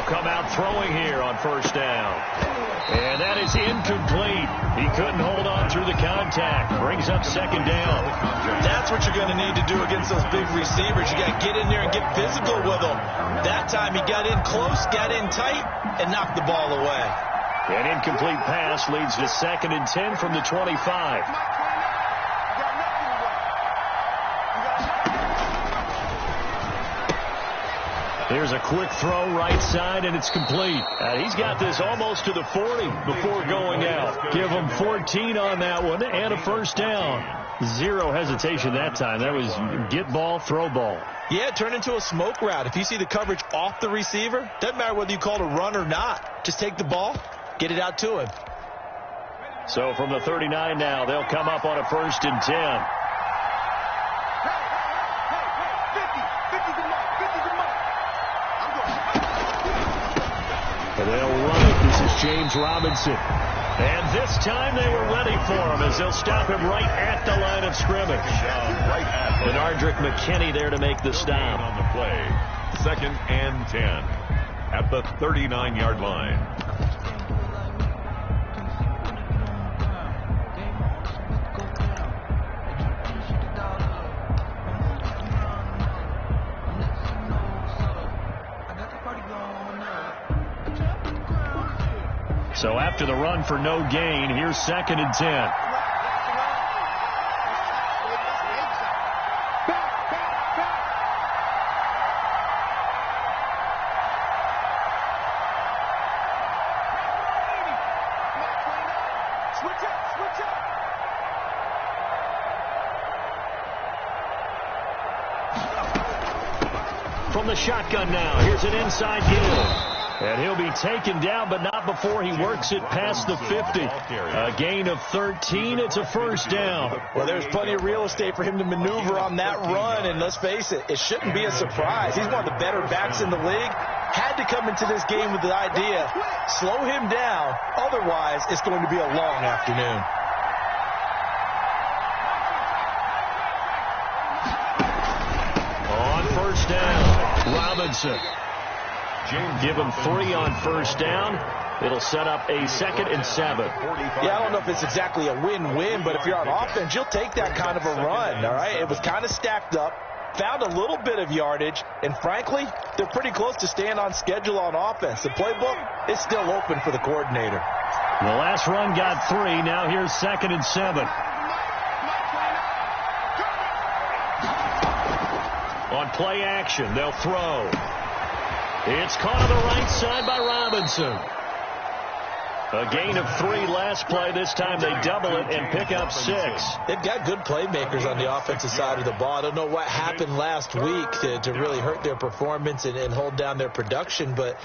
They'll come out throwing here on first down. And that is incomplete. He couldn't hold on through the contact. Brings up second down. That's what you're going to need to do against those big receivers. You got to get in there and get physical with them. That time he got in close, got in tight, and knocked the ball away. An incomplete pass leads to 2nd and 10 from the 25. Here's a quick throw right side, and it's complete. He's got this almost to the 40 before going out. Give him 14 on that one and a first down. Zero hesitation that time. That was get ball, throw ball. Yeah, turn into a smoke route. If you see the coverage off the receiver, doesn't matter whether you call it a run or not. Just take the ball, get it out to him. So from the 39 now, they'll come up on a 1st and 10. They'll run it. This is James Robinson. And this time they were ready for him as they'll stop him right at the line of scrimmage. And Ardrick McKinney there to make the stop. On the play, 2nd and 10 at the 39-yard line. So after the run for no gain, here's 2nd and 10. From the shotgun now, here's an inside give. And he'll be taken down, but not before he works it past the 50. A gain of 13. It's a first down. Well, there's plenty of real estate for him to maneuver on that run. And let's face it, it shouldn't be a surprise. He's one of the better backs in the league. Had to come into this game with the idea, slow him down. Otherwise, it's going to be a long afternoon. On first down, Robinson. Give him 3 on first down. It'll set up a 2nd and 7. Yeah, I don't know if it's exactly a win-win, but if you're on offense, you'll take that kind of a run, all right? It was kind of stacked up, found a little bit of yardage, and frankly, they're pretty close to staying on schedule on offense. The playbook is still open for the coordinator. The last run got 3. Now here's 2nd and 7. On play action, they'll throw. It's caught on the right side by Robinson. A gain of 3 last play. This time they double it and pick up 6. They've got good playmakers on the offensive side of the ball. I don't know what happened last week to really hurt their performance and hold down their production, but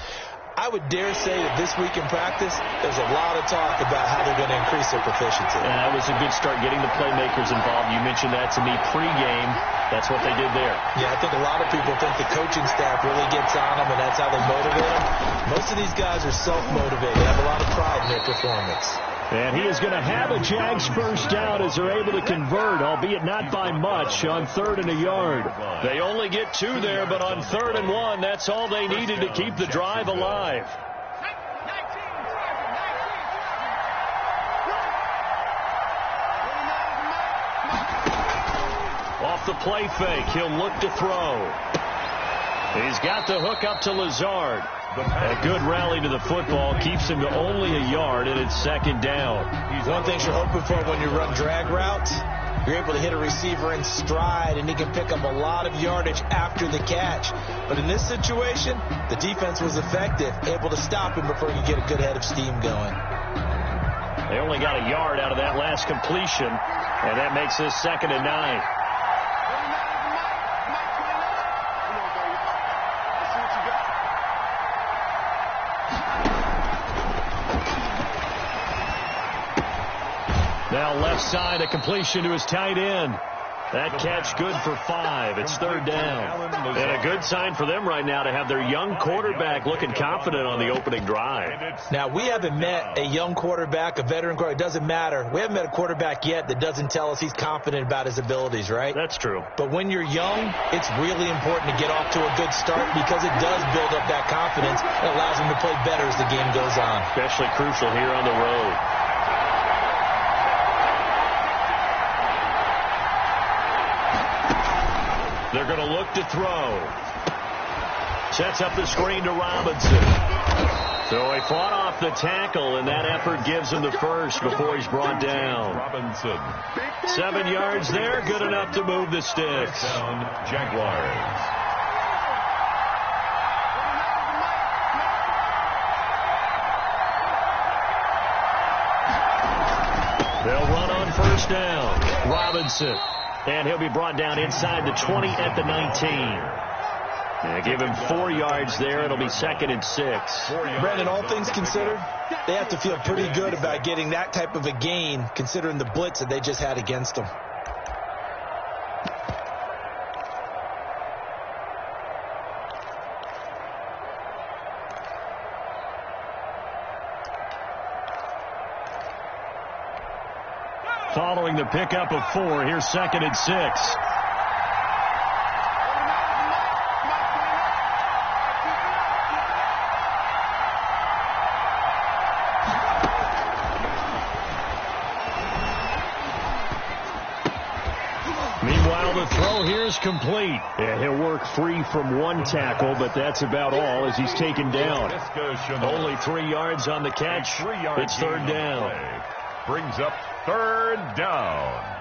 I would dare say that this week in practice, there's a lot of talk about how they're going to increase their proficiency. That was a good start, getting the playmakers involved. You mentioned that to me pregame. That's what they did there. Yeah, I think a lot of people think the coaching staff really gets on them, and that's how they motivate them. Most of these guys are self-motivated. They have a lot of pride in their performance. And he is going to have a Jags first down as they're able to convert, albeit not by much, on 3rd and a yard. They only get 2 there, but on 3rd and 1, that's all they needed to keep the drive alive. Off the play fake, he'll look to throw. He's got the hook up to Lazard. A good rally to the football keeps him to only a yard, and it's 2nd down. One thing you're hoping for when you run drag routes, you're able to hit a receiver in stride, and he can pick up a lot of yardage after the catch. But in this situation, the defense was effective, able to stop him before he could get a good head of steam going. They only got a yard out of that last completion, and that makes this 2nd and 9. Now left side, a completion to his tight end. That catch good for 5. It's 3rd down. And a good sign for them right now to have their young quarterback looking confident on the opening drive. Now, we haven't met a young quarterback, a veteran quarterback. It doesn't matter. We haven't met a quarterback yet that doesn't tell us he's confident about his abilities, right? That's true. But when you're young, it's really important to get off to a good start because it does build up that confidence. It allows him to play better as the game goes on. Especially crucial here on the road. They're going to look to throw. Sets up the screen to Robinson. So he fought off the tackle, and that effort gives him the first before he's brought down. Robinson. 7 yards there, good enough to move the sticks. Down, Jaguars. They'll run on 1st down. Robinson. And he'll be brought down inside the 20 at the 19. And give him 4 yards there. It'll be 2nd and 6. Brandon, all things considered, they have to feel pretty good about getting that type of a gain considering the blitz that they just had against them. Following the pickup of 4, here's 2nd and 6. Meanwhile, the throw here is complete. And he'll work free from 1 tackle, but that's about all as he's taken down. Only 3 yards on the catch. It's 3rd down. Brings up 3rd down.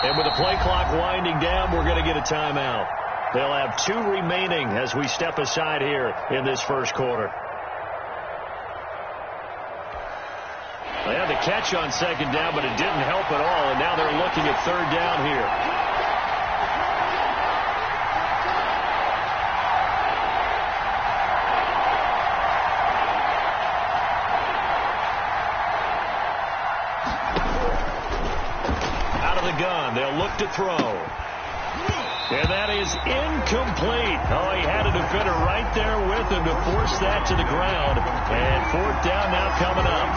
And with the play clock winding down, we're going to get a timeout. They'll have 2 remaining as we step aside here in this first quarter. They had the catch on 2nd down, but it didn't help at all, and now they're looking at 3rd down here. They'll look to throw. And that is incomplete. Oh, he had a defender right there with him to force that to the ground. And 4th down now coming up.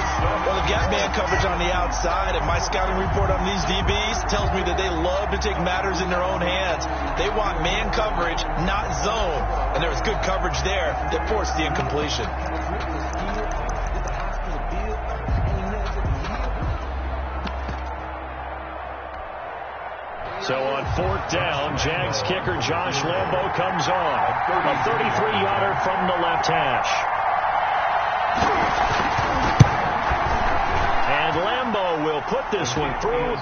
Well, the gap man coverage on the outside, and my scouting report on these DBs tells me that they love to take matters in their own hands. They want man coverage, not zone. And there was good coverage there that forced the incompletion. So on 4th down, Jags kicker Josh Lambo comes on. A 33-yarder from the left hash. And Lambo will put this one through.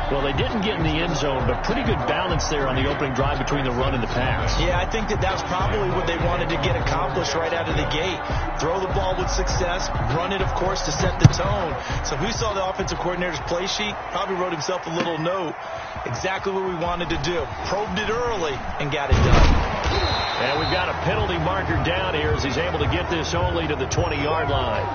Well, they didn't get in the end zone, but pretty good balance there on the opening drive between the run and the pass. Yeah, I think that was probably what they wanted to get accomplished right out of the gate. Throw the ball with success, run it, of course, to set the tone. So who saw the offensive coordinator's play sheet? Probably wrote himself a little note. Exactly what we wanted to do. Probed it early and got it done. And we've got a penalty marker down here as he's able to get this only to the 20-yard line.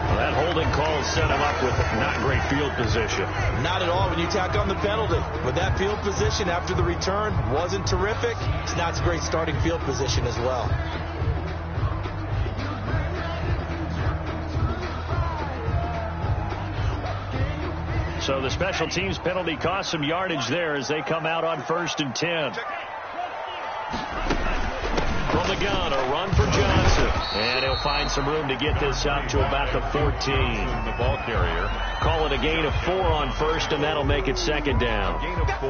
Well, that holding call set him up with not great field position. Not at all when you tack on the penalty. But that field position after the return wasn't terrific. It's not a great starting field position as well. So the special teams penalty cost some yardage there as they come out on 1st and 10. From the gun, a run for Johnson. And he'll find some room to get this up to about the 14. The ball carrier. Call it a gain of 4 on 1st, and that'll make it 2nd down.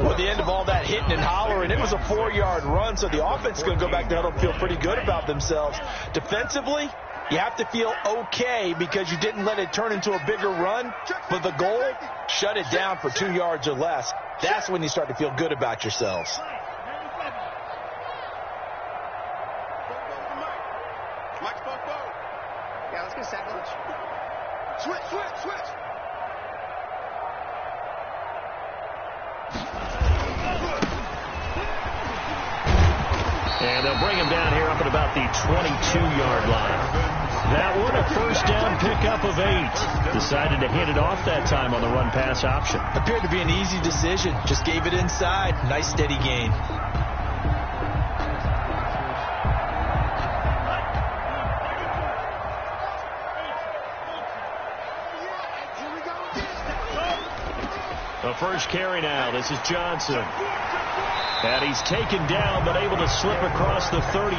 With the end of all that hitting and hollering, it was a 4-yard run, so the offense is going to go back down and feel pretty good about themselves. Defensively, you have to feel okay because you didn't let it turn into a bigger run. But the goal, shut it down for 2 yards or less. That's when you start to feel good about yourselves. Switch. And they'll bring him down here up at about the 22-yard line. That one, a first down pickup of 8. Decided to hand it off that time on the run-pass option. Appeared to be an easy decision. Just gave it inside. Nice steady gain. The first carry now. This is Johnson. And he's taken down, but able to slip across the 35.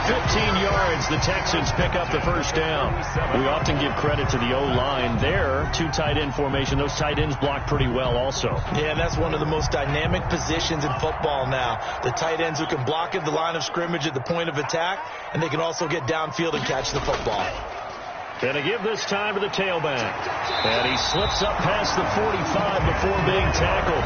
15 yards, the Texans pick up the first down. We often give credit to the O-line there. 2 tight end formation. Those tight ends block pretty well also. Yeah, that's one of the most dynamic positions in football now. The tight ends who can block at the line of scrimmage at the point of attack, and they can also get downfield and catch the football. Gonna give this time to the tailback. And he slips up past the 45 before being tackled.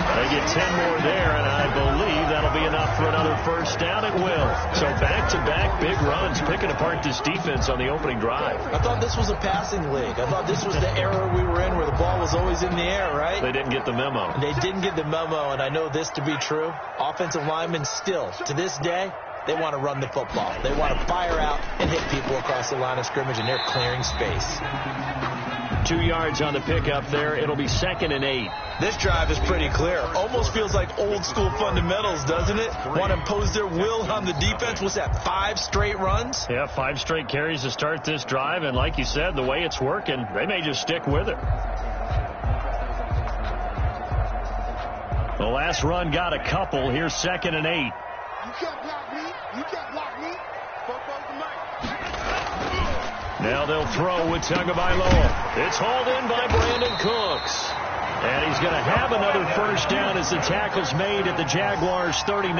They get 10 more there, and I believe that'll be enough for another first down. It will. So back-to-back big runs, picking apart this defense on the opening drive. I thought this was a passing league. I thought this was the era we were in where the ball was always in the air, right? They didn't get the memo. They didn't get the memo, and I know this to be true. Offensive linemen still, to this day, they want to run the football. They want to fire out and hit people across the line of scrimmage, and they're clearing space. 2 yards on the pickup there. It'll be 2nd and 8. This drive is pretty clear. Almost feels like old school fundamentals, doesn't it? Want to impose their will on the defense. What's that, 5 straight runs? Yeah, 5 straight carries to start this drive. And like you said, the way it's working, they may just stick with it. The last run got a couple. Here's 2nd and 8. You can't block me. You can't block me. Football's the mic. Now they'll throw with Tagovailoa. It's hauled in by Brandon Cooks. And he's going to have another first down as the tackle's made at the Jaguars' 39.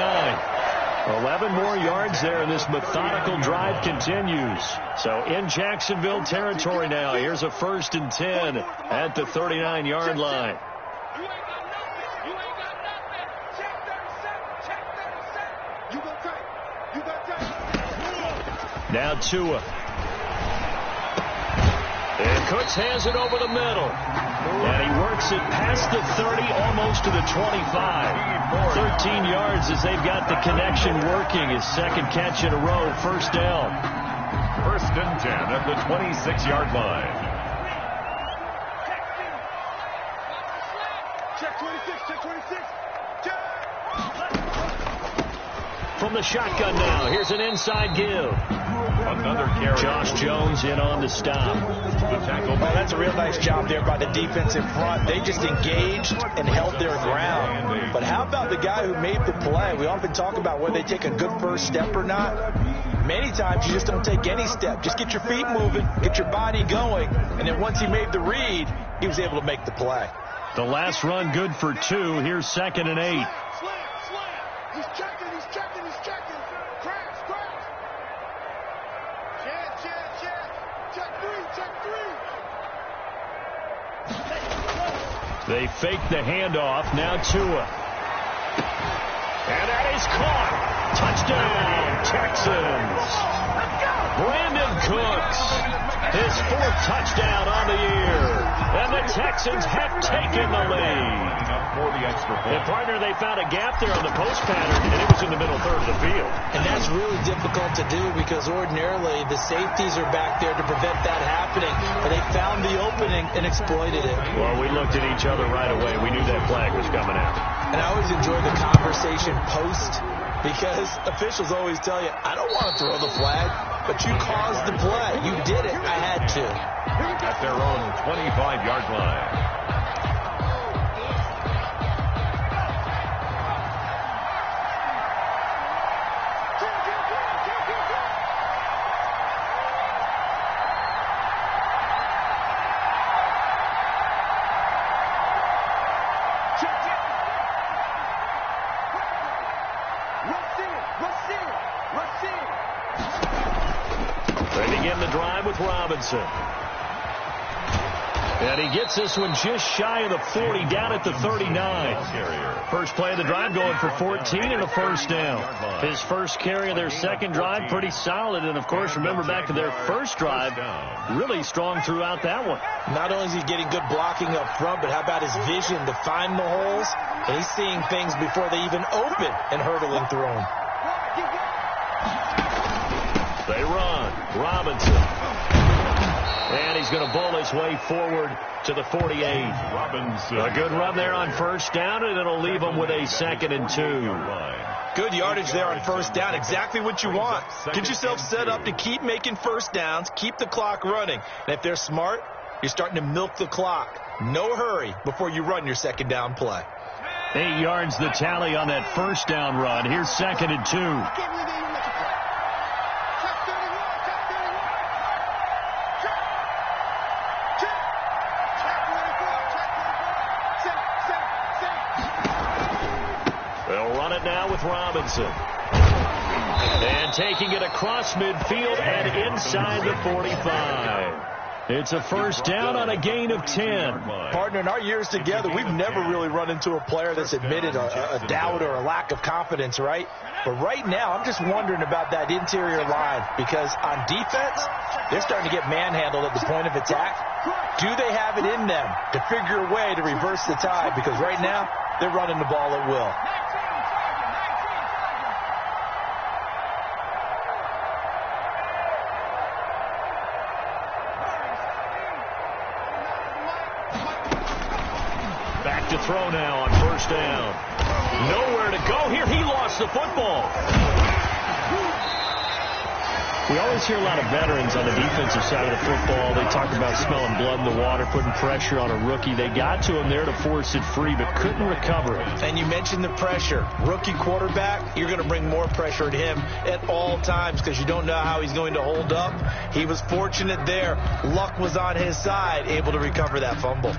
11 more yards there, and this methodical drive continues. So in Jacksonville territory now. Here's a 1st and 10 at the 39-yard line. Now Tua. And Cooks has it over the middle. And he works it past the 30, almost to the 25. 13 yards as they've got the connection working. His 2nd catch in a row, first down. 1st and 10 at the 26-yard line. Check 26, check 26. From the shotgun now, here's an inside give. Another carry. Josh Jones in on the stop. The tackle. Well, that's a real nice job there by the defense in front. They just engaged and held their ground. But how about the guy who made the play? We often talk about whether they take a good first step or not. Many times you just don't take any step. Just get your feet moving, get your body going, and then once he made the read, he was able to make the play. The last run good for 2. Here's 2nd and 8. Slam. He's checking. Crash. Check 3. They fake the handoff. Now Tua. And that is caught. Touchdown, Texans. Brandon Cooks, his 4th touchdown on the year. And the Texans have taken the lead. For the extra point. And partner, they found a gap there on the post pattern, and it was in the middle third of the field. And that's really difficult to do because ordinarily the safeties are back there to prevent that happening. But they found the opening and exploited it. Well, we looked at each other right away. We knew that flag was coming out. And I always enjoy the conversation post because officials always tell you, I don't want to throw the flag, but you caused the play. You did it. I had to. At their own 25-yard line. They begin the drive with Robinson. And he gets this one just shy of the 40, down at the 39. First play of the drive going for 14 and a first down. His first carry of their second drive, pretty solid. And, of course, remember back to their first drive, really strong throughout that one. Not only is he getting good blocking up front, but how about his vision to find the holes? And he's seeing things before they even open and hurdling through them. They run. Robinson. And he's going to bowl his way forward to the 48. Robinson. A good run there on first down, and it'll leave him with a 2nd and 2. Good yardage there on first down. Exactly what you want. Get yourself set up to keep making first downs, keep the clock running. And if they're smart, you're starting to milk the clock. No hurry before you run your second down play. 8 yards the tally on that first down run. Here's 2nd and 2. Now with Robinson. And taking it across midfield and inside the 45. It's a first down on a gain of 10. Partner, in our years together, we've never really run into a player that's admitted a doubt or a lack of confidence, right? But right now, I'm just wondering about that interior line, because on defense, they're starting to get manhandled at the point of attack. Do they have it in them to figure a way to reverse the tide? Because right now, they're running the ball at will. To throw now on first down. Nowhere to go here. He lost the football. We always hear a lot of veterans on the defensive side of the football. They talk about smelling blood in the water, putting pressure on a rookie. They got to him there to force it free, but couldn't recover it. And you mentioned the pressure. Rookie quarterback, you're going to bring more pressure at him at all times because you don't know how he's going to hold up. He was fortunate there. Luck was on his side, able to recover that fumble.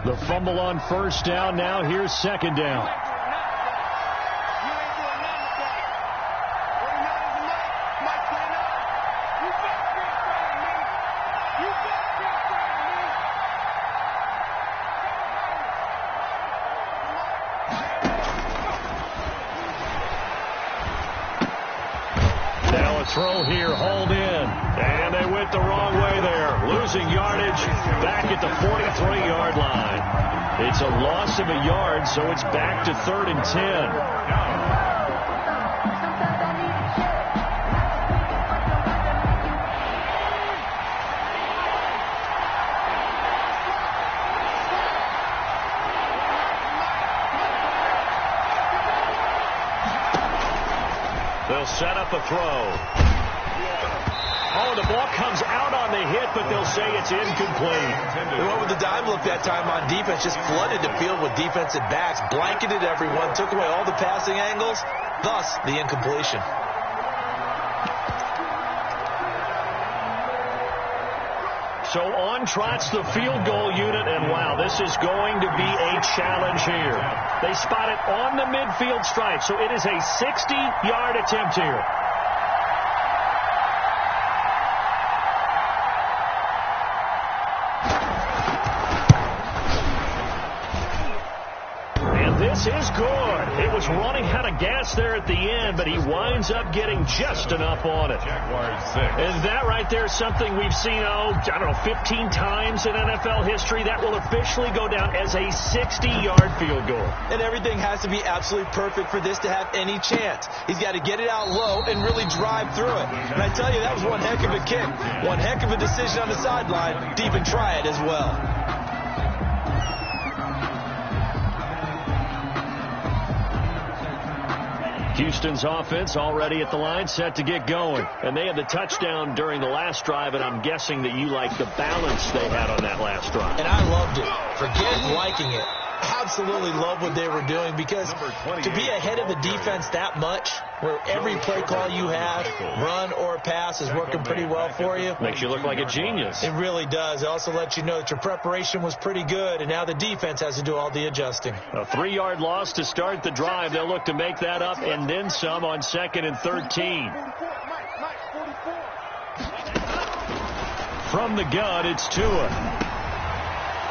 The fumble on first down. Now here's second down. Now a throw here, hauled in. And they went the wrong way there. Losing yardage back at the 43-yard line. It's a loss of a yard, so it's back to 3rd and 10. They'll set up a throw. Oh, the ball comes out on the hit, but they'll say it's incomplete. They went with the dime look that time on defense, just flooded the field with defensive backs, blanketed everyone, took away all the passing angles, thus the incompletion. So on trots the field goal unit, and wow, this is going to be a challenge here. They spot it on the midfield stripe, so it is a 60-yard attempt here. This is good. It was running out of gas there at the end, but he winds up getting just enough on it. Jaguars 6. And that right there is something we've seen, 15 times in NFL history. That will officially go down as a 60-yard field goal. And everything has to be absolutely perfect for this to have any chance. He's got to get it out low and really drive through it. And I tell you, that was one heck of a kick. One heck of a decision on the sideline. Deep and try it as well. Houston's offense already at the line, set to get going. And they had the touchdown during the last drive, and I'm guessing that you like the balance they had on that last drive. And I loved it. Forget liking it. Absolutely love what they were doing, because to be ahead of the defense that much, where every play call you have, run or pass, is working pretty well for you. Makes you look like a genius. It really does. It also lets you know that your preparation was pretty good, and now the defense has to do all the adjusting. A 3-yard loss to start the drive. They'll look to make that up and then some on 2nd and 13. From the gun, it's Tua.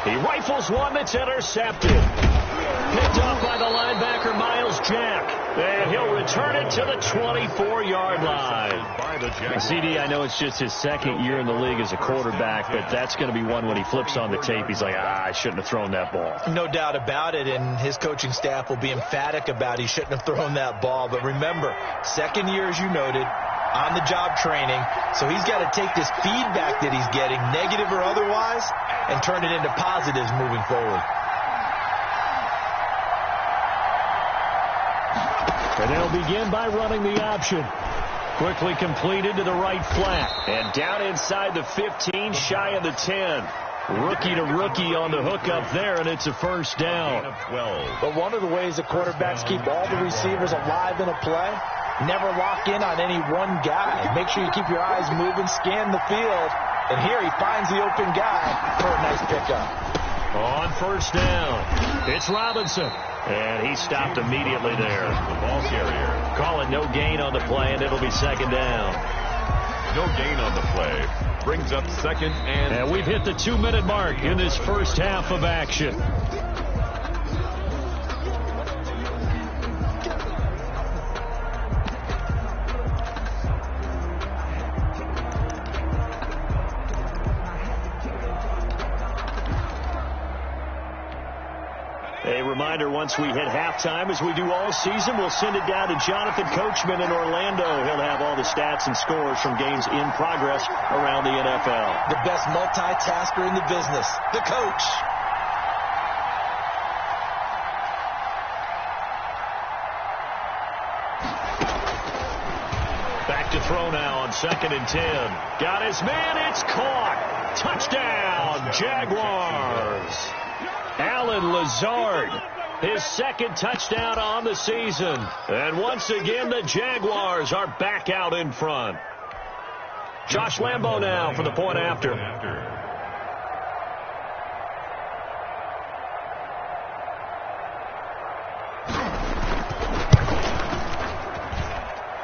He rifles one that's intercepted. Picked off by the linebacker, Miles Jack. And he'll return it to the 24-yard line. CD, I know it's just his 2nd year in the league as a quarterback, but that's going to be one when he flips on the tape. He's like, I shouldn't have thrown that ball. No doubt about it, and his coaching staff will be emphatic about he shouldn't have thrown that ball. But remember, 2nd year, as you noted, on-the-job training, so he's got to take this feedback that he's getting, negative or otherwise, and turn it into positives moving forward. And they'll begin by running the option. Quickly completed to the right flat. And down inside the 15, shy of the 10. Rookie to rookie on the hook up there, and it's a first down. But one of the ways the quarterbacks keep all the receivers alive in a play, never lock in on any one guy. Make sure you keep your eyes moving, scan the field. And here he finds the open guy for a nice pickup. On first down, it's Robinson. And he stopped immediately there. The ball carrier. Call it no gain on the play, and it'll be 2nd down. No gain on the play. Brings up 2nd and we've hit the 2-minute mark in this first half of action. A reminder, once we hit halftime, as we do all season, we'll send it down to Jonathan Coachman in Orlando. He'll have all the stats and scores from games in progress around the NFL. The best multitasker in the business, the coach. Back to throw now on 2nd and 10. Got his man, it's caught. Touchdown, Jaguars. Allen Lazard, his 2nd touchdown on the season. And once again, the Jaguars are back out in front. Josh Lambo now for the point after.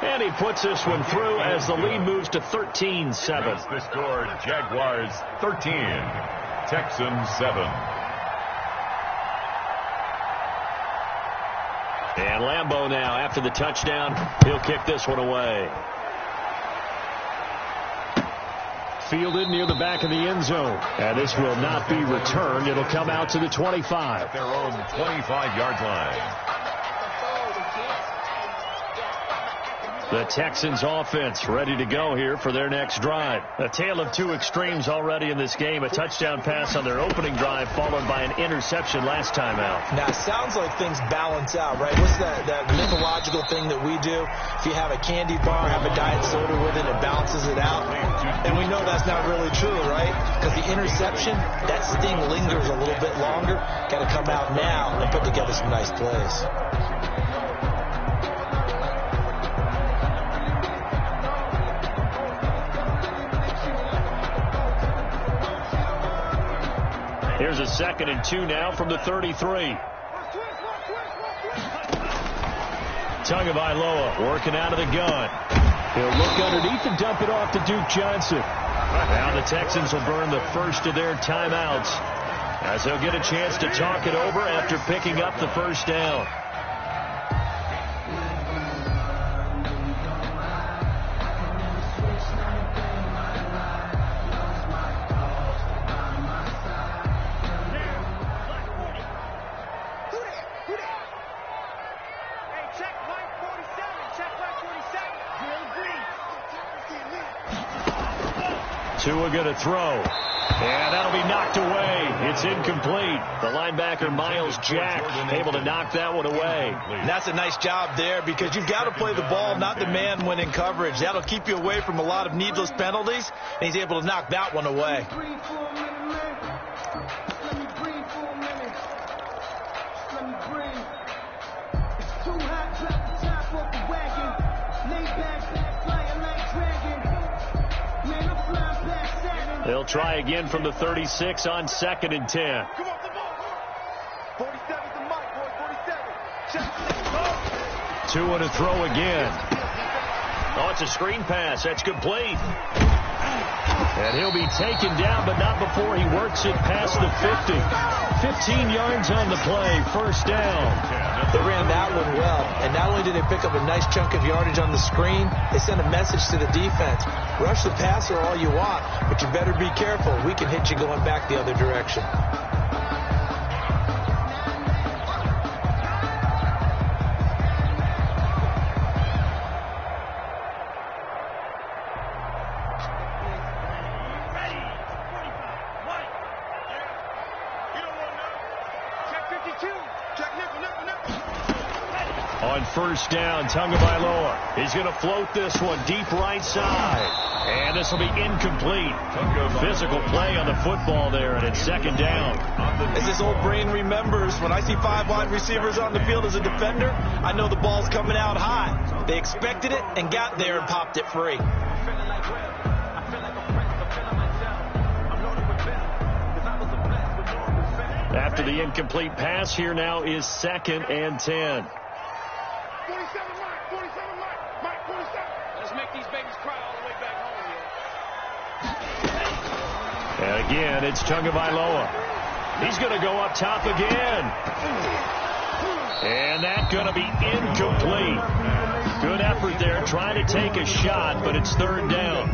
And he puts this one through as the lead moves to 13-7. The score, Jaguars 13, Texans 7. And Lambo now, after the touchdown, he'll kick this one away. Fielded near the back of the end zone. And this will not be returned. It'll come out to the 25. Their own 25-yard line. The Texans offense ready to go here for their next drive. A tale of two extremes already in this game. A touchdown pass on their opening drive followed by an interception last time out. Now, it sounds like things balance out, right? What's that mythological thing that we do? If you have a candy bar, have a diet soda with it, it balances it out. And we know that's not really true, right? Because the interception, that sting lingers a little bit longer. Got to come out now and put together some nice plays. Here's a 2nd and 2 now from the 33. Tagovailoa working out of the gun. He'll look underneath and dump it off to Duke Johnson. Now the Texans will burn the first of their timeouts as they'll get a chance to talk it over after picking up the first down. Tua going to throw. And that'll be knocked away. It's incomplete. The linebacker, Miles Jack, able to knock that one away. And that's a nice job there because you've got to play the ball, not the man when in coverage. That'll keep you away from a lot of needless penalties, and he's able to knock that one away. They'll try again from the 36 on 2nd and 10. Come on, come on. 47's the mic, boy. 47. Check. Two and a throw again. Oh, it's a screen pass. That's complete. And he'll be taken down, but not before he works it past the 50. 15 yards on the play. First down. They ran that one well. And not only did they pick up a nice chunk of yardage on the screen, they sent a message to the defense. Rush the passer all you want, but you better be careful. We can hit you going back the other direction. On first down, Tagovailoa. He's going to float this one deep right side. And this will be incomplete. Physical play on the football there, and it's 2nd down. As this old brain remembers, when I see 5 wide receivers on the field as a defender, I know the ball's coming out high. They expected it and got there and popped it free. After the incomplete pass, here now is 2nd and 10. 47 Mike, 47 Mike, 47. Let's make these babies cry all the way back home here. And again, it's Tagovailoa. He's going to go up top again. And that's going to be incomplete. Good effort there, trying to take a shot, but it's 3rd down.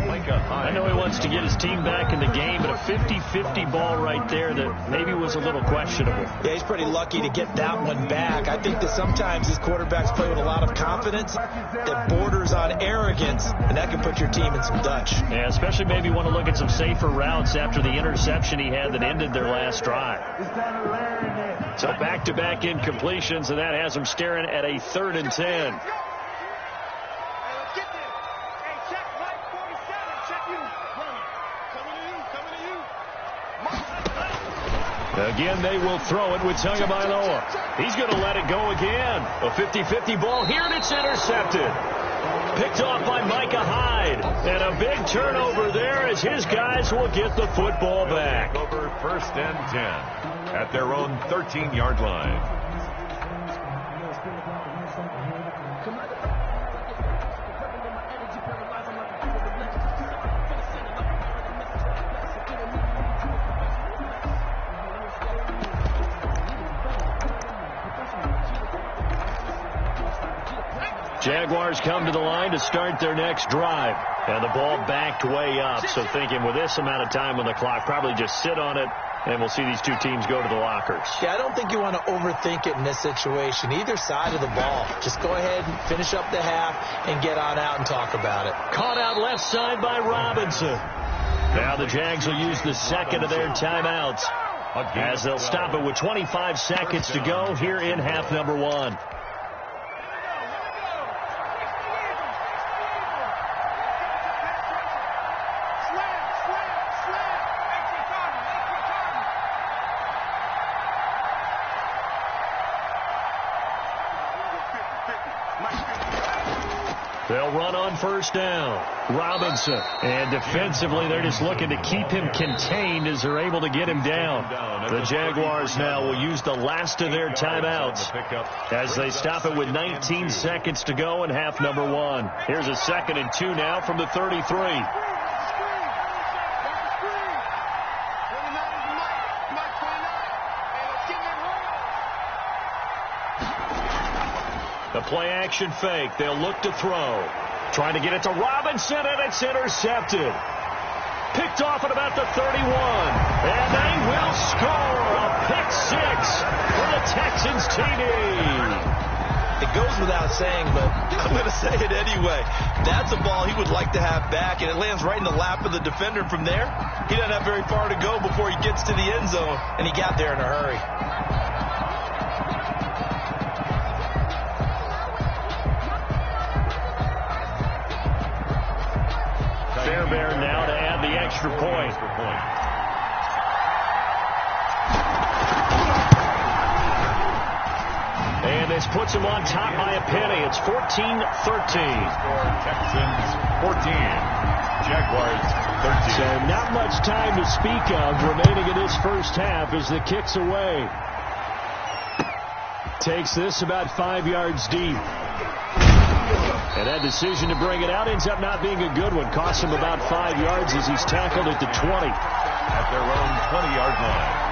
I know he wants to get his team back in the game, but a 50-50 ball right there that maybe was a little questionable. Yeah, he's pretty lucky to get that one back. I think that sometimes his quarterbacks play with a lot of confidence that borders on arrogance, and that can put your team in some Dutch. Yeah, especially maybe want to look at some safer routes after the interception he had that ended their last drive. So back-to-back incompletions, and that has him staring at a 3rd and 10. Again, they will throw it with Tagovailoa. He's going to let it go again. A 50-50 ball here, and it's intercepted. Picked off by Micah Hyde. And a big turnover there as his guys will get the football back. Over 1st and 10 at their own 13-yard line. Jaguars come to the line to start their next drive. And the ball backed way up. So thinking with this amount of time on the clock, probably just sit on it, and we'll see these two teams go to the lockers. Yeah, I don't think you want to overthink it in this situation. Either side of the ball. Just go ahead and finish up the half and get on out and talk about it. Caught out left side by Robinson. Now the Jags will use the 2nd of their timeouts as they'll stop it with 25 seconds to go here in half number 1. They'll run on first down. Robinson. And defensively, they're just looking to keep him contained as they're able to get him down. The Jaguars now will use the last of their timeouts as they stop it with 19 seconds to go in half number 1. Here's a 2nd and 2 now from the 33. The play-action fake. They'll look to throw. Trying to get it to Robinson, and it's intercepted. Picked off at about the 31. And they will score a pick 6 for the Texans TD. It goes without saying, but I'm going to say it anyway. That's a ball he would like to have back, and it lands right in the lap of the defender. From there, he doesn't have very far to go before he gets to the end zone, and he got there in a hurry. Fairbairn now to add the extra point. And this puts him on top by a penny. It's 14-13. Texans 14, Jaguars 13. So not much time to speak of remaining in this first half as the kick's away. Takes this about 5 yards deep. And that decision to bring it out ends up not being a good one. Costs him about 5 yards as he's tackled at the 20. At their own 20-yard line.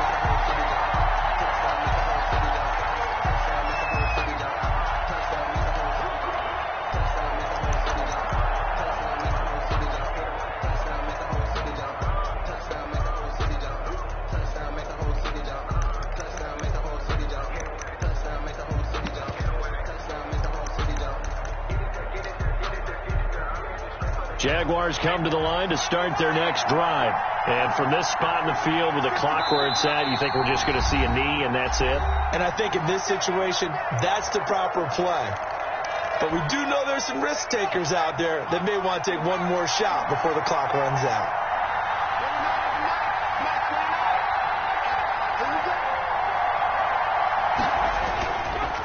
Jaguars come to the line to start their next drive. And from this spot in the field with the clock where it's at, you think we're just going to see a knee and that's it? And I think in this situation, that's the proper play. But we do know there's some risk takers out there that may want to take one more shot before the clock runs out.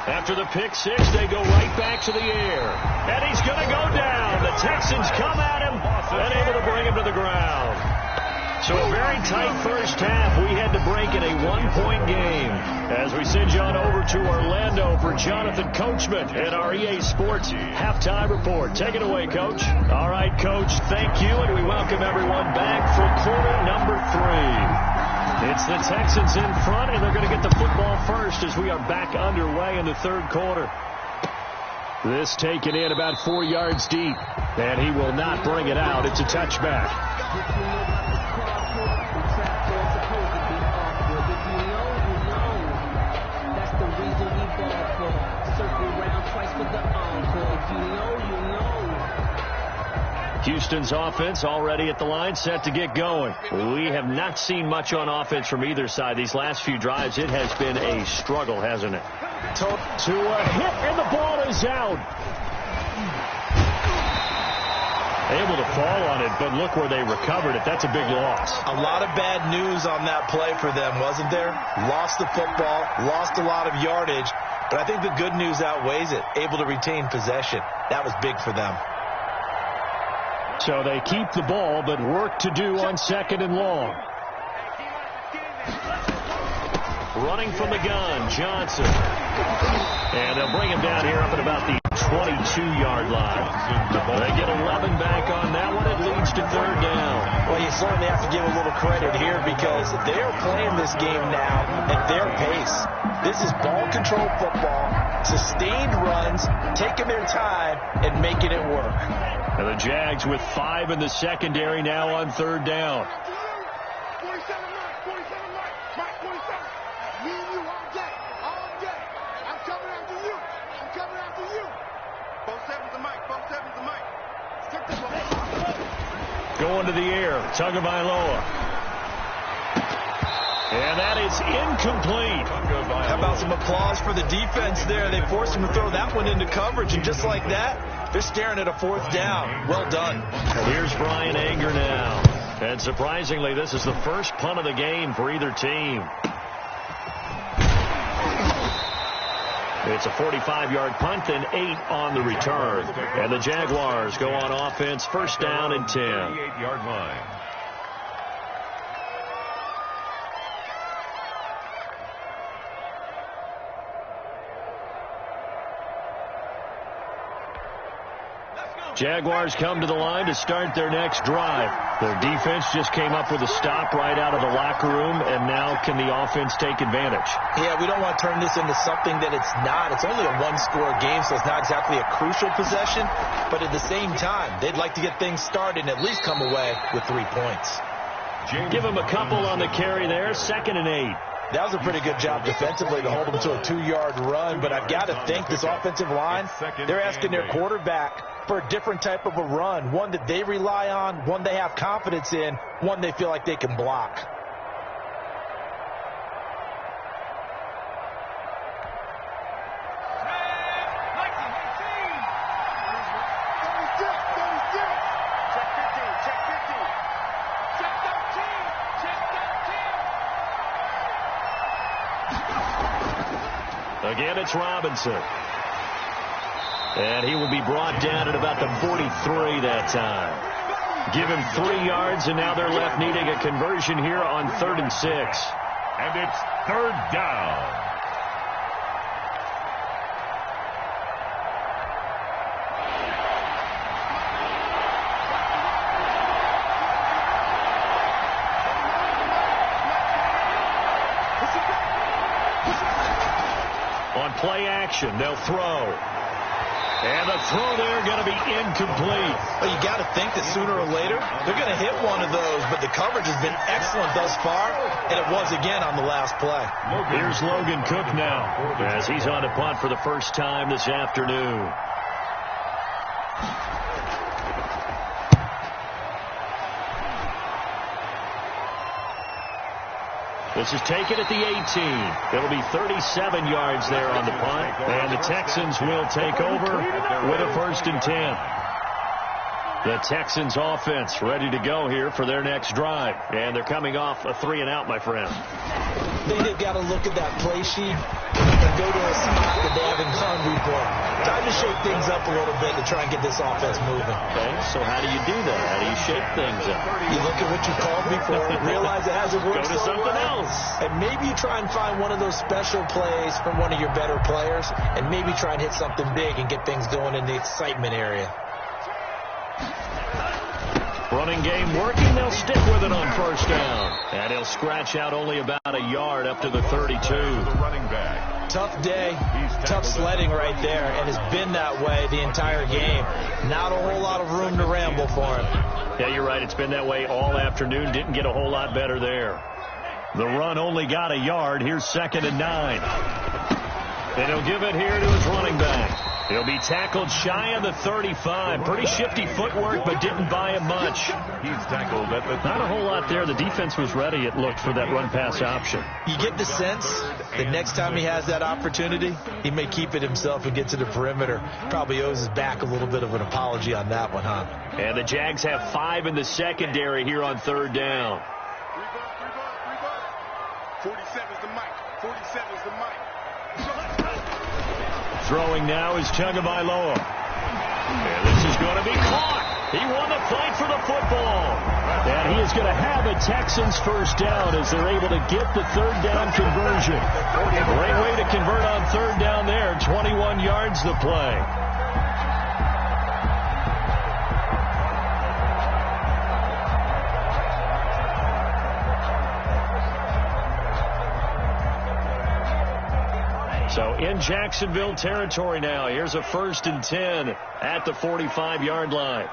After the pick six, they go right back to the air. And he's going to go down. The Texans come at him and able to bring him to the ground. So a very tight first half. We had to break in a one-point game. As we send you on over to Orlando for Jonathan Coachman and our EA Sports halftime report. Take it away, Coach. All right, Coach, thank you, and we welcome everyone back for quarter number 3. It's the Texans in front, and they're going to get the football first as we are back underway in the third quarter. This taken in about 4 yards deep, and he will not bring it out. It's a touchback. Houston's offense already at the line, set to get going. We have not seen much on offense from either side. These last few drives, it has been a struggle, hasn't it? To a hit, and the ball is out. Able to fall on it, but look where they recovered it. That's a big loss. A lot of bad news on that play for them, wasn't there? Lost the football, lost a lot of yardage, but I think the good news outweighs it. Able to retain possession. That was big for them. So they keep the ball, but work to do on second and long. Running from the gun, Johnson. And they'll bring him down here up at about the 22-yard line. They get 11 back on that one. It leads to third down. Well, you certainly have to give a little credit here because they're playing this game now at their pace. This is ball control football, sustained runs, taking their time, and making it work. And the Jags with 5 in the secondary now on third down. 47 Mike, 47. Me and you all day. I'm coming after you. Both sevens of Mike. Stick the ball. Going to the air, Tagovailoa. And that is incomplete. How about some applause for the defense there? They forced him to throw that one into coverage, and just like that, they're staring at a fourth down. Well done. Here's Brian Anger now. And surprisingly, this is the first punt of the game for either team. It's a 45-yard punt, then 8 on the return. And the Jaguars go on offense, first down and 10. 38-yard line. Jaguars come to the line to start their next drive. Their defense just came up with a stop right out of the locker room, and now can the offense take advantage? Yeah, we don't want to turn this into something that it's not. It's only a one-score game, so it's not exactly a crucial possession. But at the same time, they'd like to get things started and at least come away with 3 points. Give them a couple on the carry there, 2nd and 8. That was a pretty good job defensively to hold them to a 2-yard run, but I've got to think this offensive line, they're asking their quarterback for a different type of a run, one that they rely on, one they have confidence in, one they feel like they can block. Again, it's Robinson. And he will be brought down at about the 43 that time. Give him 3 yards, and now they're left needing a conversion here on 3rd and 6. And it's 3rd down. On play action, they'll throw. And the throw there going to be incomplete. Well, you got to think that sooner or later they're going to hit one of those, but the coverage has been excellent thus far, and it was again on the last play. Here's Logan Cook now as he's on to punt for the first time this afternoon. This is taken at the 18. It'll be 37 yards there on the punt. And the Texans will take over with a 1st and 10. The Texans offense ready to go here for their next drive. And they're coming off a 3-and-out, my friend. I think they've got to look at that play sheet and go to a spot that they haven't gone before. Time to shake things up a little bit to try and get this offense moving. Okay, so how do you do that? How do you shake things up? You look at what you called before, realize it hasn't worked Go to something else. And maybe you try and find one of those special plays from one of your better players, and maybe try and hit something big and get things going in the excitement area. Running game working. They'll stick with it on 1st down. And he'll scratch out only about a yard up to the 32. The running back. Tough day, tough sledding right there, and it's been that way the entire game. Not a whole lot of room to ramble for him. Yeah, you're right. It's been that way all afternoon. Didn't get a whole lot better there. The run only got a yard. Here's 2nd and 9. And he'll give it here to his running back. He'll be tackled shy of the 35. Pretty shifty footwork, but didn't buy him much. He's tackled at the Not a whole lot there. The defense was ready, it looked, for that run-pass option. You get the sense that next time he has that opportunity, he may keep it himself and get to the perimeter. Probably owes his back a little bit of an apology on that one, huh? And the Jags have 5 in the secondary here on 3rd down. 47's the mic. 47's the mic. Throwing now is Tagovailoa. And this is going to be caught. He won the fight for the football. And he is going to have a Texans 1st down as they're able to get the 3rd down conversion. Great way to convert on 3rd down there. 21 yards the play. So in Jacksonville territory now. Here's a 1st and 10 at the 45-yard line.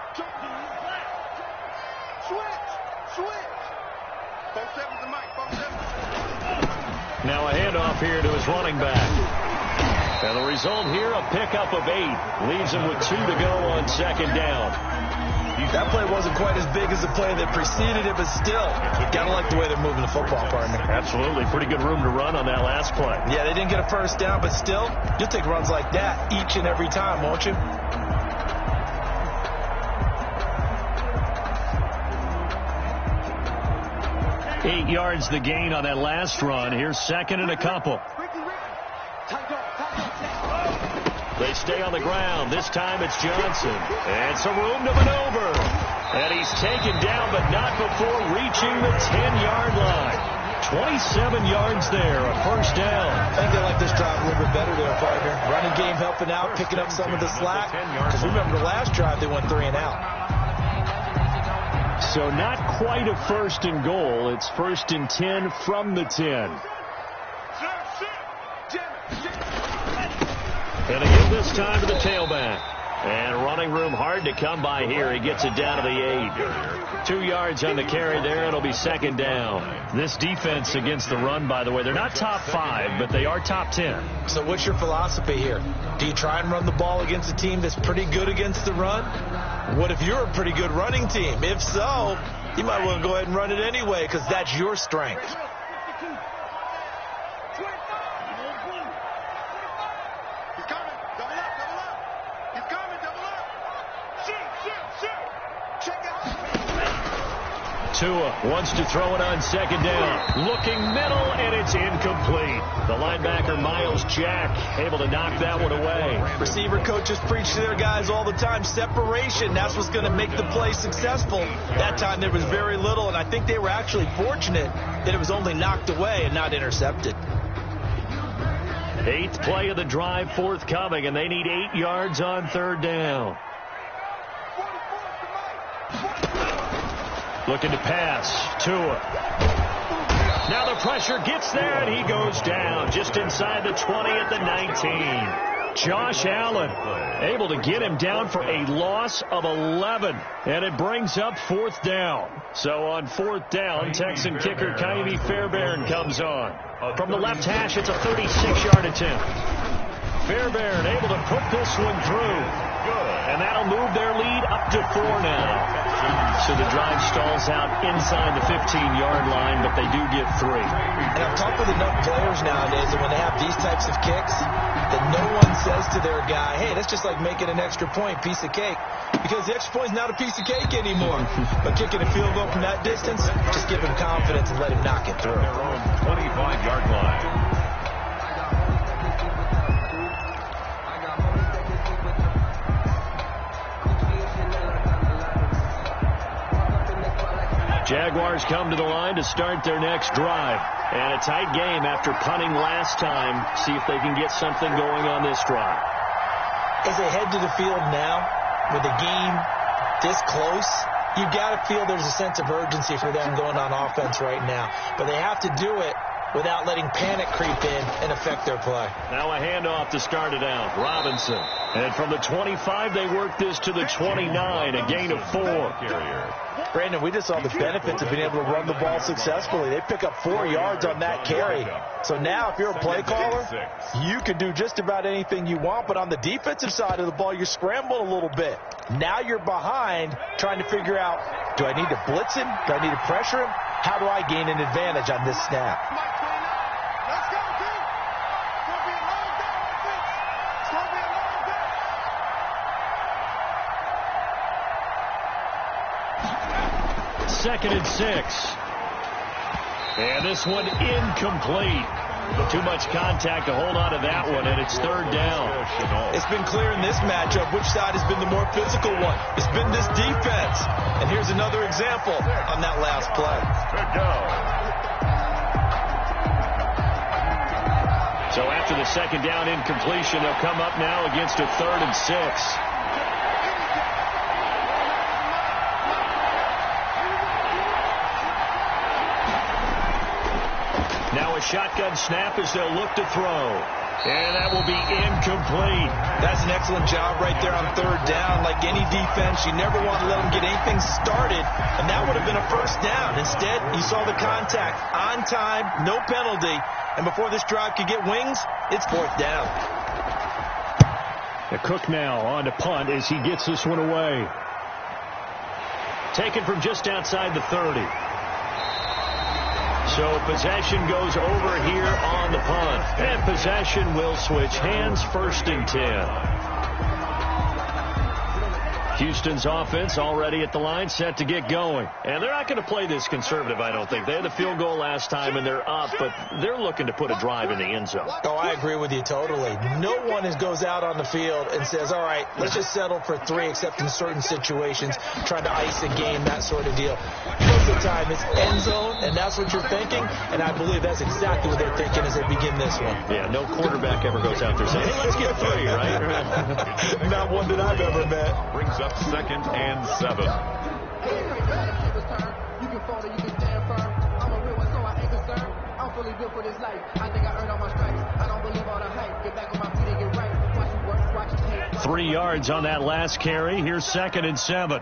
Now a handoff here to his running back. And the result here, a pickup of 8. Leaves him with 2 to go on 2nd down. That play wasn't quite as big as the play that preceded it, but still, got to like the way they're moving the football, partner. Absolutely. Pretty good room to run on that last play. Yeah, they didn't get a 1st down, but still, you'll take runs like that each and every time, won't you? Eight yards the gain on that last run. Here's 2nd and a couple. They stay on the ground. This time it's Johnson. And some room to maneuver. And he's taken down, but not before reaching the 10-yard line. 27 yards there, a 1st down. I think they like this drive a little bit better there, partner. Running game helping out, picking up some of the slack. Because remember, the last drive they went 3-and-out. So not quite a 1st and goal. It's 1st and 10 from the 10. And again this time to the tailback. And running room hard to come by here. He gets it down to the 8. 2 yards on the carry there. It'll be 2nd down. This defense against the run, by the way, they're not top 5, but they are top 10. So what's your philosophy here? Do you try and run the ball against a team that's pretty good against the run? What if you're a pretty good running team? If so, you might want to go ahead and run it anyway because that's your strength. Tua wants to throw it on second down. Looking middle, and it's incomplete. The linebacker, Miles Jack, able to knock that one away. Receiver coaches preach to their guys all the time. Separation, that's what's going to make the play successful. That time there was very little, and I think they were actually fortunate that it was only knocked away and not intercepted. 8th play of the drive forthcoming, and they need 8 yards on third down. Looking to pass. Tua. Now the pressure gets there, and he goes down just inside the 20 at the 19. Josh Allen able to get him down for a loss of 11, and it brings up 4th down. So on 4th down, Texan kicker Ka'imi Fairbairn comes on. From the left hash, it's a 36-yard attempt. Fairbairn able to put this one through. And that'll move their lead up to 4 now. So the drive stalls out inside the 15-yard line, but they do get 3. And I've talked with enough players nowadays that when they have these types of kicks, that no one says to their guy, hey, that's just like making an extra point, piece of cake. Because the extra point is not a piece of cake anymore. But kicking a field goal from that distance, just give him confidence and let him knock it through. Their own 25-yard line. Jaguars come to the line to start their next drive. And a tight game after punting last time. See if they can get something going on this drive. As they head to the field now, with the game this close, you've got to feel there's a sense of urgency for them going on offense right now. But they have to do it without letting panic creep in and affect their play. Now a handoff to start it out. Robinson. And from the 25, they work this to the 29, a gain of 4. Brandon, we just saw the benefits of being able to run the ball successfully. They pick up 4 yards on that carry. So now if you're a play caller, you can do just about anything you want. But on the defensive side of the ball, you're scrambling a little bit. Now you're behind trying to figure out, do I need to blitz him? Do I need to pressure him? How do I gain an advantage on this snap? Second and 6. And this one incomplete. Too much contact to hold on to that one, and it's 3rd down. It's been clear in this matchup which side has been the more physical one. It's been this defense. And here's another example on that last play. So after the 2nd down incompletion, they'll come up now against a 3rd and 6. Now a shotgun snap as they'll look to throw. And that will be incomplete. That's an excellent job right there on 3rd down. Like any defense, you never want to let them get anything started. And that would have been a 1st down. Instead, you saw the contact on time, no penalty. And before this drive could get wings, it's 4th down. The Cook now on to punt as he gets this one away. Taken from just outside the 30. So possession goes over here on the punt. And possession will switch hands, 1st and 10. Houston's offense already at the line, set to get going. And they're not going to play this conservative, I don't think. They had the field goal last time, and they're up, but they're looking to put a drive in the end zone. Oh, I agree with you totally. No one goes out on the field and says, all right, let's just settle for 3, except in certain situations, trying to ice a game, that sort of deal. Most of the time, it's end zone, and that's what you're thinking, and I believe that's exactly what they're thinking as they begin this one. Yeah, no quarterback ever goes out there saying, hey, let's get 3, right? Not one that I've ever met. Brings up 2nd and 7. Three yards on that last carry. Here's 2nd and 7.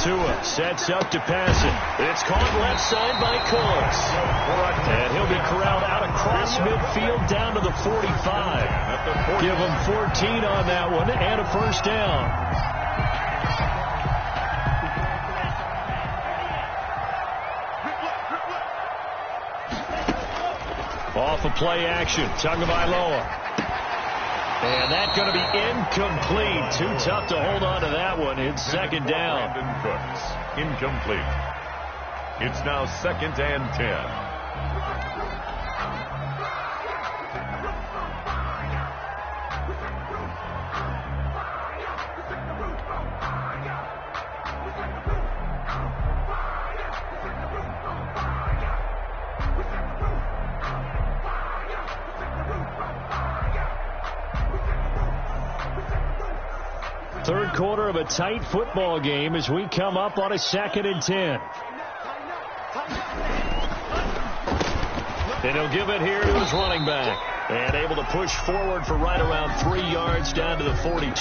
Tua sets up to pass it. It's caught left side by Cooks. And he'll be corralled out across midfield down to the 45. Give him 14 on that one and a 1st down. Off of play action, Tagovailoa. And that's going to be incomplete. Too tough to hold on to that one. It's second down. Brandon Cooks, incomplete. It's now 2nd and 10. Third quarter of a tight football game as we come up on a 2nd and 10. And he'll give it here to his running back. And able to push forward for right around 3 yards down to the 42.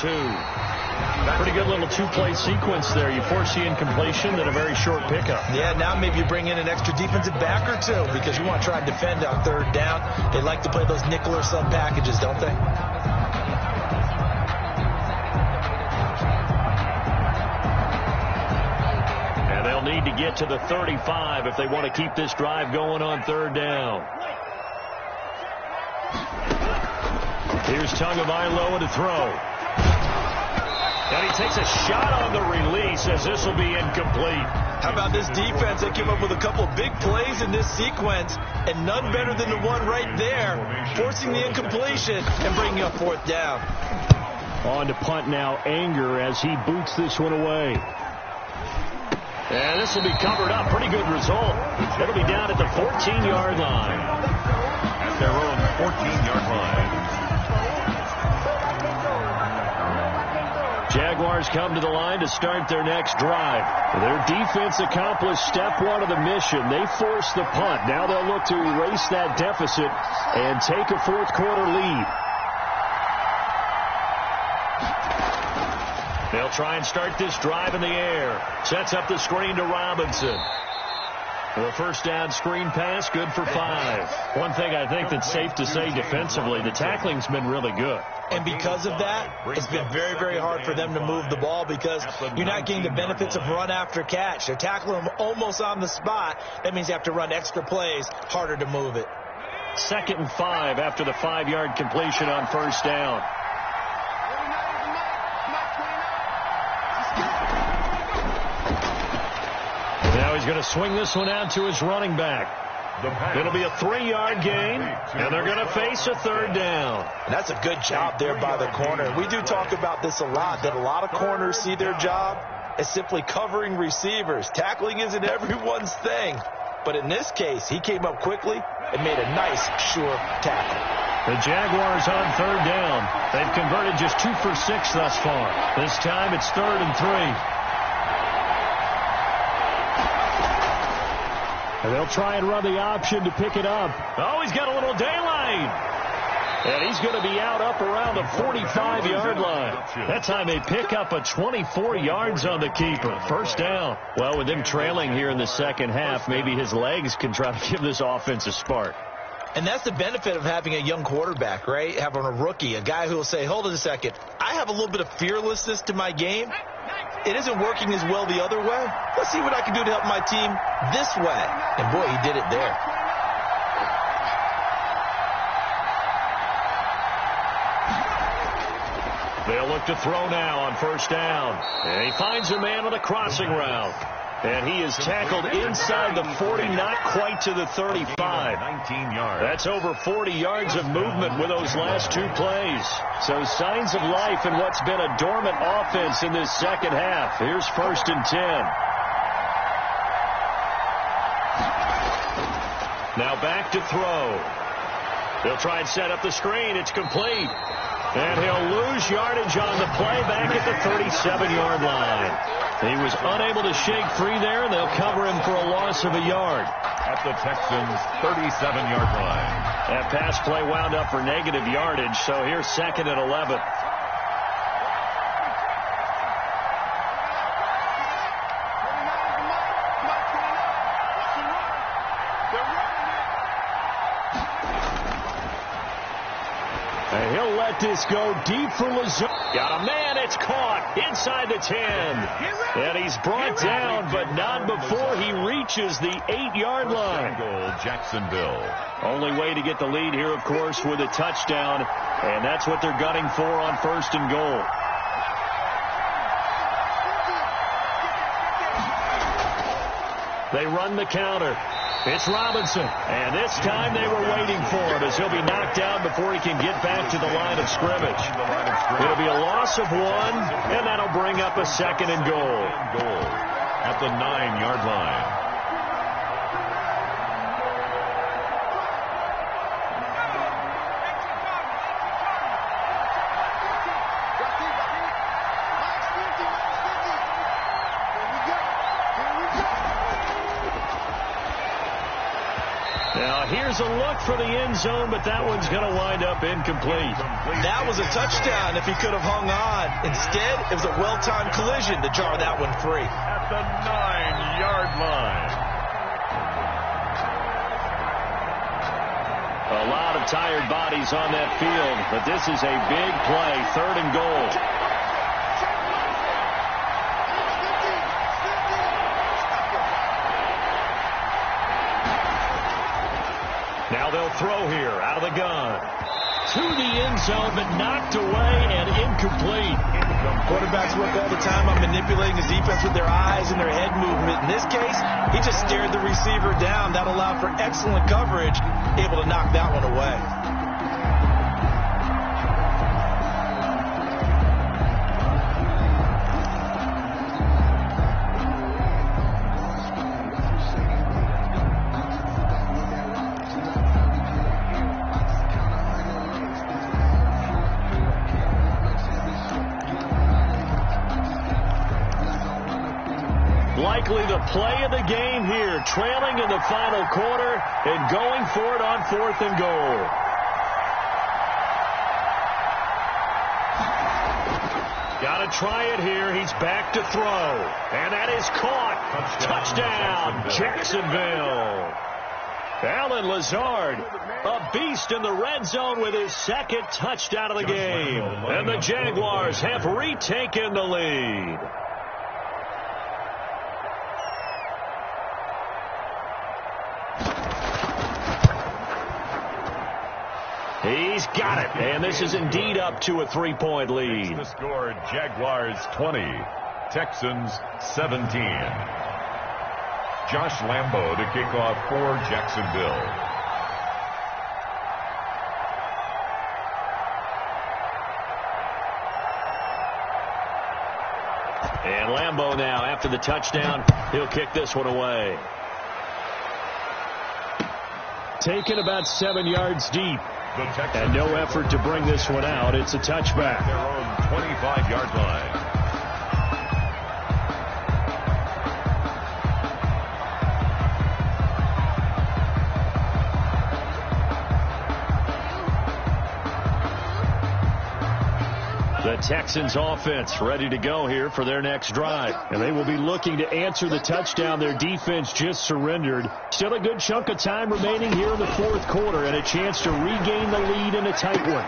Pretty good little two-play sequence there. You force the incompletion, then a very short pickup. Yeah, now maybe you bring in an extra defensive back or two because you want to try and defend on 3rd down. They like to play those nickel or sub packages, don't they? Need to get to the 35 if they want to keep this drive going on 3rd down. Here's Tagovailoa to throw. And he takes a shot on the release as this will be incomplete. How about this defense? They came up with a couple of big plays in this sequence, and none better than the one right there, forcing the incompletion and bringing up 4th down. On to punt now, Anger as he boots this one away. And this will be covered up. Pretty good result. It'll be down at the 14-yard line. At their own 14-yard line. Jaguars come to the line to start their next drive. Their defense accomplished step 1 of the mission. They forced the punt. Now they'll look to erase that deficit and take a 4th quarter lead. They'll try and start this drive in the air. Sets up the screen to Robinson. The 1st down screen pass, good for 5. One thing I think that's safe to say defensively, the tackling's been really good. And because of that, it's been very, very hard for them to move the ball because you're not getting the benefits of run after catch. They're tackling them almost on the spot. That means you have to run extra plays, harder to move it. 2nd and 5 after the 5-yard completion on 1st down. Now he's going to swing this one out to his running back. It'll be a 3-yard gain, and they're going to face a 3rd down. And that's a good job there by the corner. We do talk about this a lot, that a lot of corners see their job as simply covering receivers. Tackling isn't everyone's thing. But in this case, he came up quickly and made a nice, sure tackle. The Jaguars on 3rd down. They've converted just 2 for 6 thus far. This time it's 3rd and 3. And they'll try and run the option to pick it up. Oh, he's got a little daylight. And he's going to be out up around the 45-yard line. That time they pick up a 24 yards on the keeper. 1st down. Well, with them trailing here in the second half, maybe his legs can try to give this offense a spark. And that's the benefit of having a young quarterback, right? Having a rookie, a guy who will say, hold it a second, I have a little bit of fearlessness to my game. It isn't working as well the other way. Let's see what I can do to help my team this way. And boy, he did it there. They'll look to throw now on 1st down. And he finds a man on the crossing route. And he is tackled inside the 40, not quite to the 35. 19 yards. That's over 40 yards of movement with those last 2 plays. So signs of life in what's been a dormant offense in this second half. Here's 1st and 10. Now back to throw. They'll try and set up the screen. It's complete. And he'll lose yardage on the play back at the 37-yard line. He was unable to shake free there, and they'll cover him for a loss of a yard. At the Texans' 37-yard line. That pass play wound up for negative yardage, so here's 2nd and 11. And he'll let this go deep for Lazard. Got a man. It's caught inside the 10. And he's brought down, but not before he reaches the 8-yard line. Goal, Jacksonville. Only way to get the lead here, of course, with a touchdown. And that's what they're gunning for on 1st and goal. They run the counter. It's Robinson. And this time they were waiting for him as he'll be knocked down before he can get back to the line of scrimmage. It'll be a loss of 1, and that'll bring up a 2nd and goal. At the 9-yard line. Now, here's a look for the end zone, but that one's going to wind up incomplete. That was a touchdown if he could have hung on. Instead, it was a well-timed collision to jar that one free. At the 9-yard line. A lot of tired bodies on that field, but this is a big play, 3rd and goal. Now they'll throw here out of the gun. To the end zone, but knocked away and incomplete. Quarterbacks work all the time on manipulating his defense with their eyes and their head movement. In this case, he just stared the receiver down. That allowed for excellent coverage, able to knock that one away. Likely the play of the game here, trailing in the final quarter and going for it on 4th and goal. Got to try it here. He's back to throw. And that is caught. Touchdown, Jacksonville. Alan Lazard, a beast in the red zone with his 2nd touchdown of the game. And the Jaguars have retaken the lead. He's got it, and this is indeed up to a 3-point lead. The score, Jaguars 20, Texans 17. Josh Lambo to kick off for Jacksonville. And Lambo now, after the touchdown, he'll kick this one away. Taken about 7 yards deep. And no effort to bring this one out. It's a touchback. Their own 25-yard line. The Texans offense ready to go here for their next drive. And they will be looking to answer the touchdown their defense just surrendered. Still a good chunk of time remaining here in the 4th quarter and a chance to regain the lead in a tight one.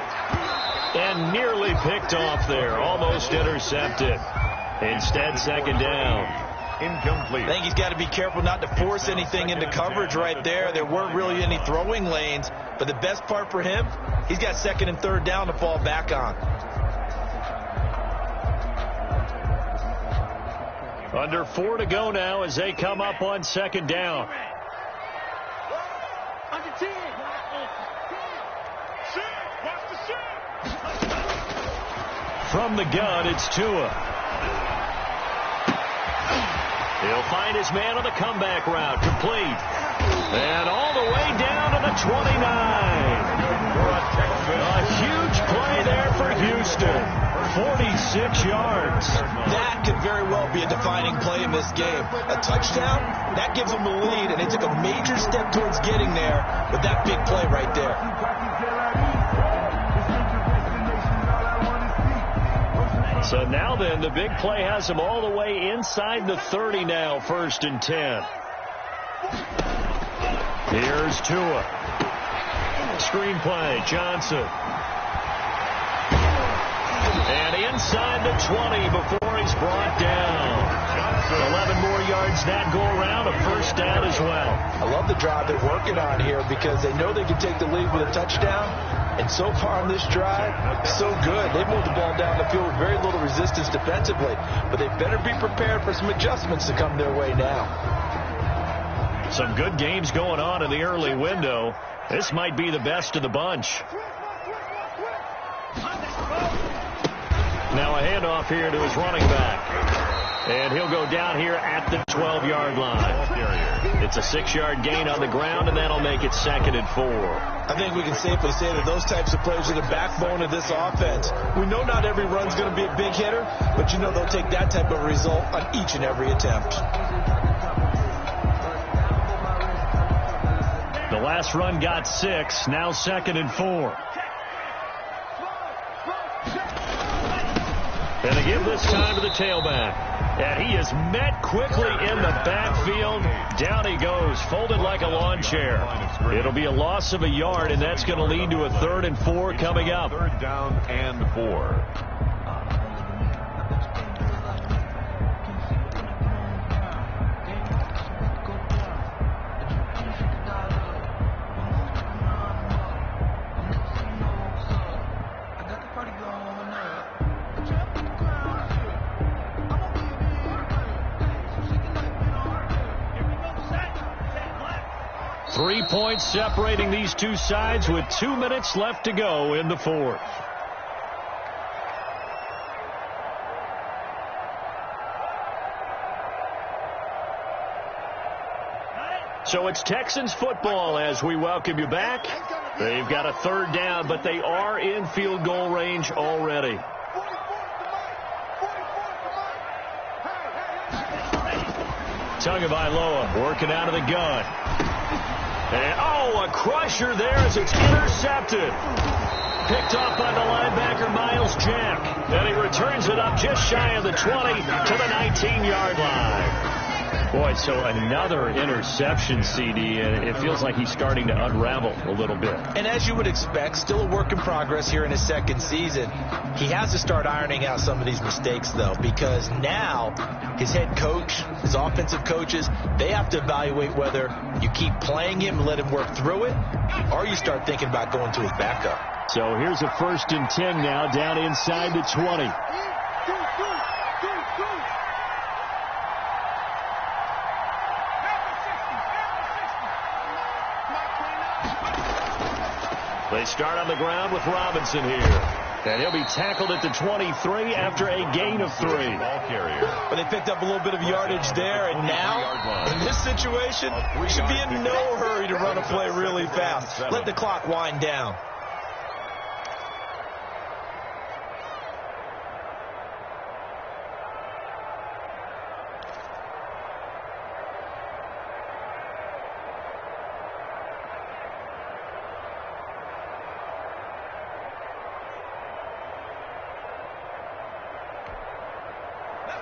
And nearly picked off there. Almost intercepted. Instead, 2nd down. Incomplete. I think he's got to be careful not to force anything into coverage right there. There weren't really any throwing lanes. But the best part for him, he's got 2nd and 3rd down to fall back on. Under 4 to go now as they come up on 2nd down. From the gun, it's Tua. He'll find his man on the comeback route, complete. And all the way down to the 29. A huge play there for Houston. 46 yards. That could very well be a defining play in this game. A touchdown, that gives them the lead, and they took a major step towards getting there with that big play right there. So now then, the big play has them all the way inside the 30 now, 1st and 10. Here's Tua. Screen play, Johnson. inside the 20 before he's brought down. 11 more yards that go around, a first down as well. I love the drive they're working on here because they know they can take the lead with a touchdown. And so far on this drive, so good. They moved the ball down the field with very little resistance defensively. But they better be prepared for some adjustments to come their way now. Some good games going on in the early window. This might be the best of the bunch. Now a handoff here to his running back. And he'll go down here at the 12-yard line. It's a 6-yard gain on the ground, and that'll make it 2nd and 4. I think we can safely say that those types of plays are the backbone of this offense. We know not every run's going to be a big hitter, but you know they'll take that type of result on each and every attempt. The last run got 6, now 2nd and 4. And they give this time to the tailback. And he is met quickly in the backfield. Down he goes, folded like a lawn chair. It'll be a loss of a yard, and that's going to lead to a 3rd and 4 coming up. 3rd down and 4. Three points separating these two sides with 2 minutes left to go in the 4th. So it's Texans football as we welcome you back. They've got a 3rd down, but they are in field goal range already. Tagovailoa working out of the gun. And, a crusher there as it's intercepted. Picked off by the linebacker, Miles Jack. And he returns it up just shy of the 20 to the 19-yard line. Boy, so another interception, CD, and it feels like he's starting to unravel a little bit. And as you would expect, still a work in progress here in his 2nd season. He has to start ironing out some of these mistakes, though, because now his head coach, his offensive coaches, they have to evaluate whether you keep playing him and let him work through it, or you start thinking about going to his backup. So here's a 1st and 10 now, down inside the 20. They start on the ground with Robinson here. And he'll be tackled at the 23 after a gain of 3. Ball carrier. But they picked up a little bit of yardage there, and now, in this situation, we should be in no hurry to run a play really fast. Let the clock wind down.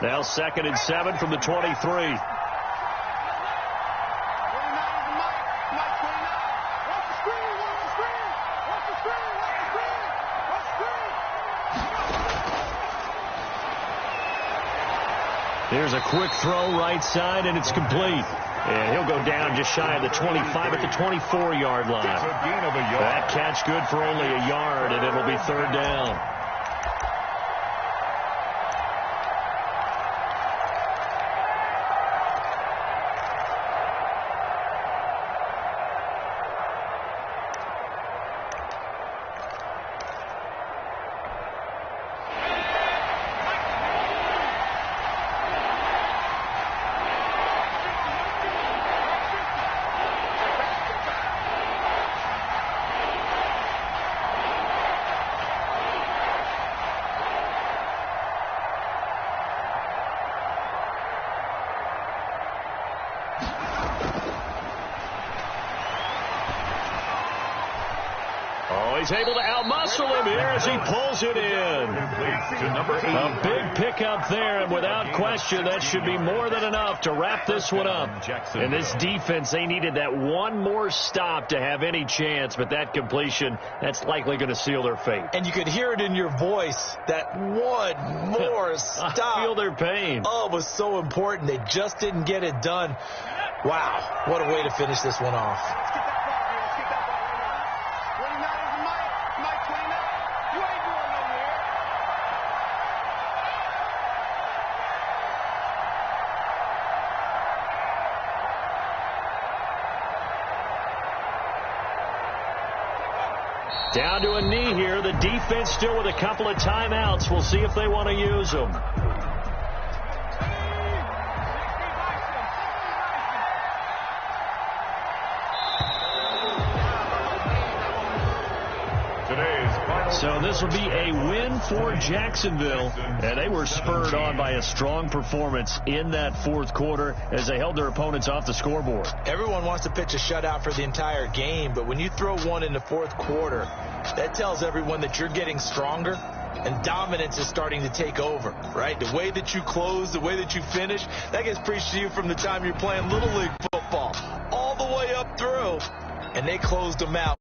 Now 2nd and 7 from the 23. Here's a quick throw right side, and it's complete. And he'll go down just shy of the 25 at the 24-yard line. That catch good for only a yard, and it'll be 3rd down. is able to outmuscle him here as he pulls it in. To number 8. A big pickup there, and without question, that should be more than enough to wrap this one up. And this defense, they needed that one more stop to have any chance, but that completion, that's likely going to seal their fate. And you could hear it in your voice, that one more stop. I feel their pain. Oh, it was so important. They just didn't get it done. Wow, what a way to finish this one off. Let's get that ball, man. Let's get that ball right now. 29 is Mike. Mike, 29. You ain't going nowhere. Down to a knee here. The defense still with a couple of timeouts. We'll see if they want to use them. So this will be a win for Jacksonville, and they were spurred on by a strong performance in that fourth quarter as they held their opponents off the scoreboard. Everyone wants to pitch a shutout for the entire game, but when you throw one in the fourth quarter, that tells everyone that you're getting stronger and dominance is starting to take over, right? The way that you close, the way that you finish, that gets preached to you from the time you're playing Little League football all the way up through, and they closed them out.